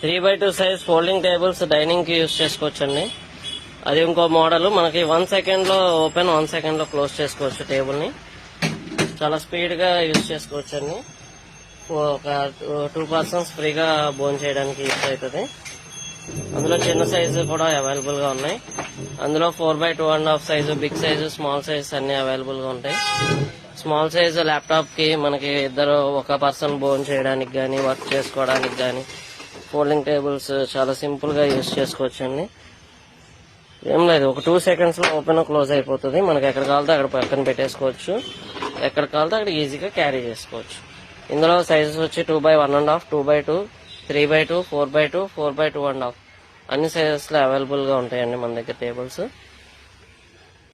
3x2 size folding tables dining కి use చేసుకోవచ్చండి. అది ఇంకో మోడల్. మనకి 1 సెకండ్ లో ఓపెన్, 1 సెకండ్ లో క్లోజ్ చేసుకోవచ్చు. టేబుల్ ని చాలా స్పీడ్ గా యూజ్ చేసుకోవచ్చండి. ఒక 2 పర్సన్స్ ఫ్రీగా భోజనం చేయడానికి యూజ్ అవుతుంది. అందులో చిన్న సైజు కూడా అవైలబుల్ గా ఉన్నాయి. అందులో 4x2.5 size, big size, small size అన్ని అవైలబుల్ గా ఉంటాయి. స్మాల్ సైజు ల్యాప్టాప్ కి మనకి ఒక పర్సన్ భోజనం చేయడానికి గానీ, వర్క్ చేసుకోవడానికి గానీ ఫోల్డింగ్ టేబుల్స్ చాలా సింపుల్ గా యూజ్ చేసుకోవచ్చండి. ఏం లేదు, ఒక 2 సెకండ్స్ లో ఓపెన్ క్లోజ్ అయిపోతుంది. మనకి ఎక్కడ కావాలితే అక్కడ పక్కన పెట్టేసుకోవచ్చు. ఎక్కడ కావాలితే అక్కడ ఈజీగా క్యారీ చేసుకోవచ్చు. ఇందులో సైజెస్ వచ్చి 2x1.5, 2x2, 3x2, 4x2, 4x2.5 అన్ని సైజెస్ లో అవైలబుల్ గా ఉంటాయండి మన దగ్గర టేబుల్స్.